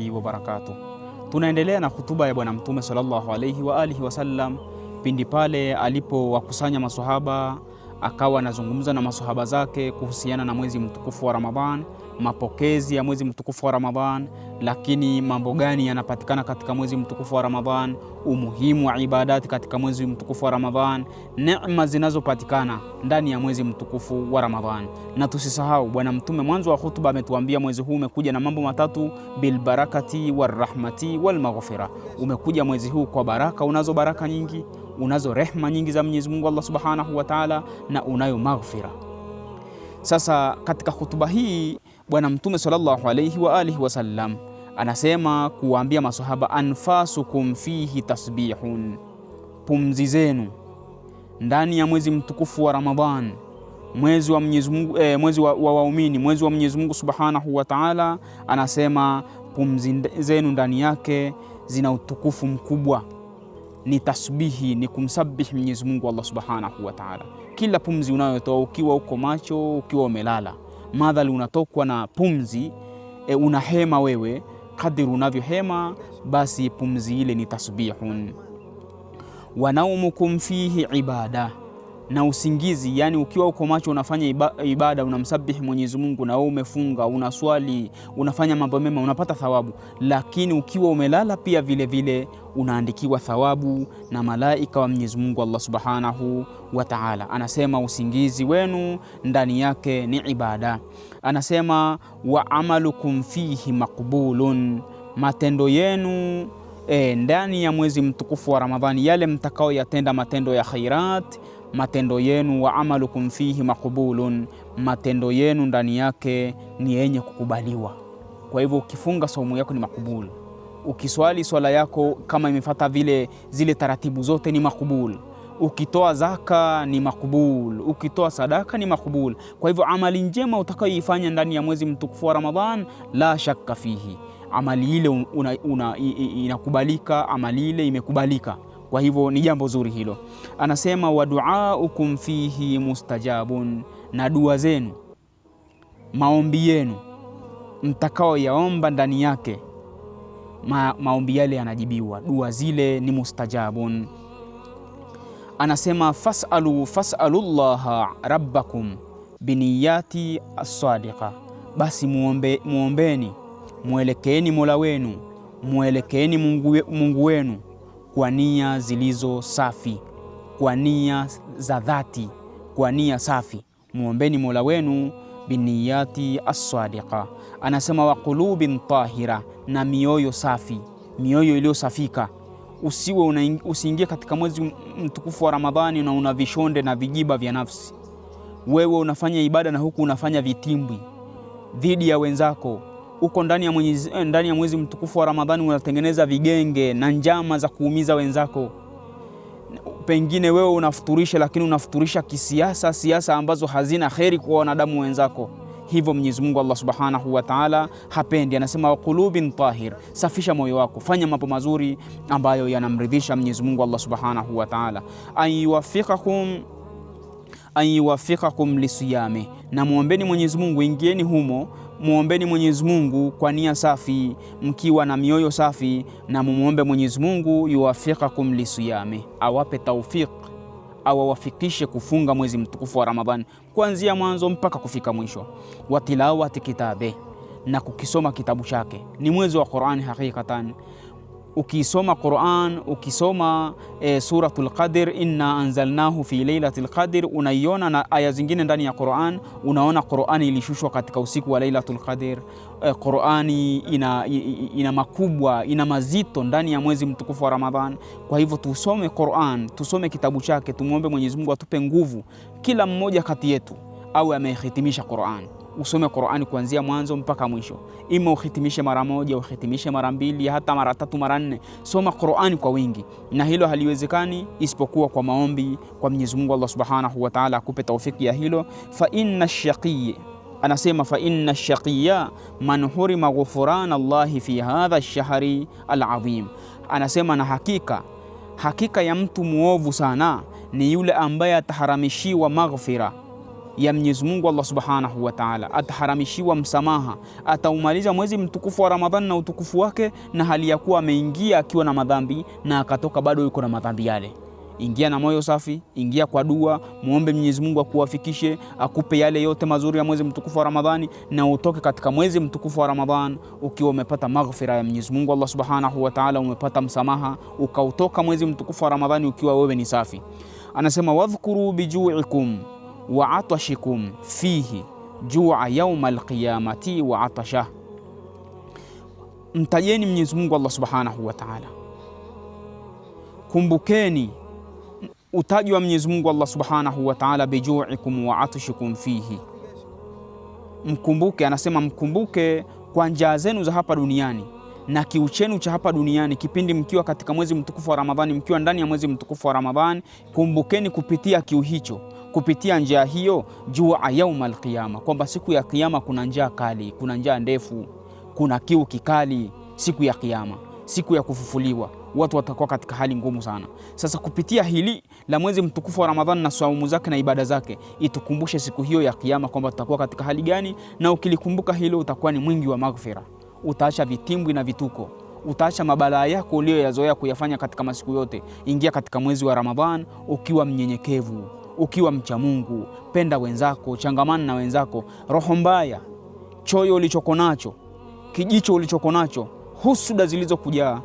wa barakatuh. Tunaendelea na hutuba ya Bwana Mtume sallallahu alayhi wa alihi wasallam pindi pale alipowakusanya maswahaba, akawa anazungumza na maswahaba zake kuhusiana na mwezi mtukufu wa Ramadhan, mapokezi ya mwezi mtukufu wa Ramadhan, lakini mambo gani yanapatikana katika mwezi mtukufu wa Ramadhan, umuhimu wa ibadati katika mwezi mtukufu wa Ramadhan, neema zinazopatikana ndani ya mwezi mtukufu wa Ramadhan. Na tusisahau Bwana Mtume mwanzo wa hutuba ametuambia mwezi huu umekuja na mambo matatu: bil barakati war rahmati wal maghfira. Umekuja mwezi huu kwa baraka, unazo baraka nyingi, unazo rehma nyingi za Mwenyezi Mungu Allah Subhanahu wa Ta'ala, na unayo maghfira. Sasa katika hutuba hii Bwana Mtume sallallahu alayhi wa alihi wasallam anasema kuwaambia maswahaba, anfasukum fihi tasbihun, pumzi zenu ndani ya mwezi mtukufu wa Ramadhan, mwezi wa Mwenyezi Mungu, mwezi wa waumini, mwezi wa Mwenyezi Mungu Subhanahu wa Ta'ala. Anasema pumzi zenu ndani yake zina utukufu mkubwa, ni tasbihi, ni kumsabihi Mwenyezi Mungu Allah Subhanahu wa Ta'ala. Kila pumzi unayotoa, ukiwa uko macho, ukiwa umelala, madhali unatokwa na pumzi, unahema wewe, kadiri unavyohema, basi pumzi ile ni tasbihun. Wa naumukum fihi ibada, na usingizi, yani ukiwa uko macho unafanya ibada, unamsabihi Mwenyezi Mungu, na wewe umefunga, unaswali, unafanya mambo mema, unapata thawabu. Lakini ukiwa umelala pia vile vile unaandikiwa thawabu na malaika wa Mwenyezi Mungu Allah Subhanahu wa Ta'ala. Anasema usingizi wenu ndani yake ni ibada. Anasema wa amalukum fihi maqbulun, matendo yenu ndani ya mwezi mtukufu wa Ramadhani, yale mtakao yatenda matendo ya khairat, matendo yenu, wa amalukum fihi maqbulun, matendo yenu ndani yake ni yenye kukubaliwa. Kwa hivyo ukifunga saumu yako ni makubul, ukiswali swala yako kama imefuata vile zile taratibu zote ni makubul, ukitoa zaka ni makubul, ukitoa sadaka ni makubul. Kwa hivyo amali njema utakayoifanya ndani ya mwezi mtukufu wa Ramadhan, la shakka fihi, amali ile inakubalika, amali ile imekubalika. Kwa hivyo ni jambo zuri hilo. Anasema wa duaukum fihi mustajabun, na dua zenu, maombi yenu mtakao yaomba ndani yake, maombi yale yanajibiwa, dua zile ni mustajabun. Anasema fas'alullaha rabbakum biniyati as-sadiqa, basi muombeni, muelekeeni Mola wenu, muelekeeni Mungu wenu kwa nia zilizo safi, kwa nia za dhati, kwa nia safi. Muombeni Mola wenu biniyati as-sadiqa. Anasema wa qulubin tahira, na mioyo safi, mioyo iliyosafika. Usiingie katika mwezi mtukufu wa Ramadhani na una vishonde na vijiba vya nafsi. Wewe unafanya ibada na huku unafanya vitimbwi dhidi ya wenzako. Uko ndani ya mwezi mtukufu wa Ramadhani unatengeneza vigenge na njama za kuumiza wenzako. Pengine wewe unafuturisha, lakini unafuturisha kisiasa, siasa ambazo hazina kheri kwa wanadamu wenzako. Hivyo Mwenyezi Mungu Allah Subhanahu wa Ta'ala hapendi. Anasema wa qulubin tahir, safisha moyo wako, fanya mambo mazuri ambayo yanamridhisha Mwenyezi Mungu Allah Subhanahu wa Ta'ala. An yuwaffiqakum lisiyami, na muombeni Mwenyezi Mungu, ingieni humo, muombeni Mwenyezi Mungu kwa nia safi, mkiwa na mioyo safi, na muombe Mwenyezi Mungu yuwaffiqakum lisiyami, awape tawfik, awafikishe kufunga mwezi mtukufu wa Ramadhani kuanzia mwanzo mpaka kufika mwisho. Wa tilawati kitabe, na kukisoma kitabu chake. Ni mwezi wa Qur'an hakikatan. Ukisoma Qur'an, ukisoma suratul Qadr, inna anzalnahu fi lailatul Qadr, unaiona na aya zingine ndani ya Qur'an, unaona Qur'ani ilishushwa katika usiku wa lailatul Qadr. Qur'ani ina makubwa, ina mazito ndani ya mwezi mtukufu wa Ramadhan. Kwa hivyo tusome Qur'an, tusome kitabu chake, tumuombe Mwenyezi Mungu atupe nguvu, kila mmoja kati yetu awe amehitimisha Qur'an. Usome Qur'ani kuanzia mwanzo mpaka mwisho. Ima uhitimishe mara moja, uhitimishe mara mbili, hata mara tatu, mara nne. Soma Qur'ani kwa wingi, na hilo haliwezekani isipokuwa kwa maombi kwa Mwenyezi Mungu Allah Subhanahu wa Ta'ala akupe taufiki ya hilo. Fa inna ash-shaqiyya, anasema fa inna ash-shaqiyya man hurima ghufran Allah fi hadha ash-shahri al-azim. Anasema na hakika ya mtu muovu sana ni yule ambaye ataharamishiwa maghfira ya Mwenyezi Mungu Allah Subhanahu wa Ta'ala, ataharamishiwa msamaha, ataumaliza mwezi mtukufu wa Ramadhani na utukufu wake, na hali ya kuwa ameingia akiwa na madhambi na akatoka bado yuko na madhambi yale. Ingia na moyo safi, ingia kwa dua, muombe Mwenyezi Mungu akuwafikishe, akupe yale yote mazuri ya mwezi mtukufu wa Ramadhani, na utoke katika mwezi mtukufu wa Ramadhani ukiwa umepata maghfira ya Mwenyezi Mungu Allah Subhanahu wa Ta'ala, umepata msamaha, ukautoka mwezi mtukufu wa Ramadhani ukiwa wewe ni safi. Anasema wadhkuru biju'ikum wa atashikum fihi ju'a yawm alqiyamati wa atasha. Mtajeni Mwenyezi Mungu Allah Subhanahu wa Ta'ala, kumbukeni utaji wa Mwenyezi Mungu Allah Subhanahu wa Ta'ala, biju'ikum wa atashikum fihi. Mkumbuke, anasema mkumbuke kwa njaa zenu za hapa duniani na kiu chenu cha hapa duniani, kipindi mkiwa katika mwezi mtukufu wa Ramadhani, mkiwa ndani ya mwezi mtukufu wa Ramadhani, kumbukeni kupitia kiu hicho, kupitia njaa hiyo, jua yaum alqiyama, kwamba siku ya kiyama kuna njaa kali, kuna njaa ndefu, kuna kiu kikali siku ya kiyama, siku ya kufufuliwa. Watu watakuwa katika hali ngumu sana. Sasa kupitia hili la mwezi mtukufu wa Ramadhani na saumu zake na ibada zake, itukumbushe siku hiyo ya kiyama kwamba tutakuwa katika hali gani, na ukilikumbuka hilo utakuwa ni mwingi wa maghfira. Utaacha vitimbwi na vituko, utaacha mabalaa yako uliyoyazoea kuyafanya katika masiku yote. Ingia katika mwezi wa Ramadhani ukiwa mnyenyekevu, ukiwa mcha Mungu, penda wenzako, changamana na wenzako. Roho mbaya, choyo ulichoko nacho, kijicho ulichoko nacho, husuda zilizokujaa,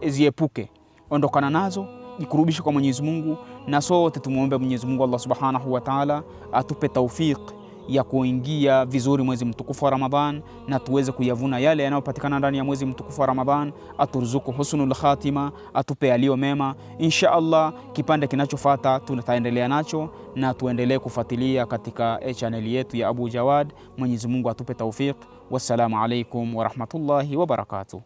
ziepuke, ondokana nazo, jikurubishe kwa Mwenyezi Mungu. Na sote tumuombe Mwenyezi Mungu Allah Subhanahu wa Ta'ala atupe tawfik ya kuingia vizuri mwezi mtukufu wa Ramadhan, na tuweze kuyavuna yale yanayopatikana ndani ya mwezi mtukufu wa Ramadhan. Aturuzuku husnul khatima, atupe yaliyo mema. Insha Allah kipande kinachofuata tutaendelea nacho, na tuendelee kufuatilia katika channel yetu ya Abu Jawad. Mwenyezi Mungu atupe tawfik. Wassalamu alaikum wa rahmatullahi wa barakatuh.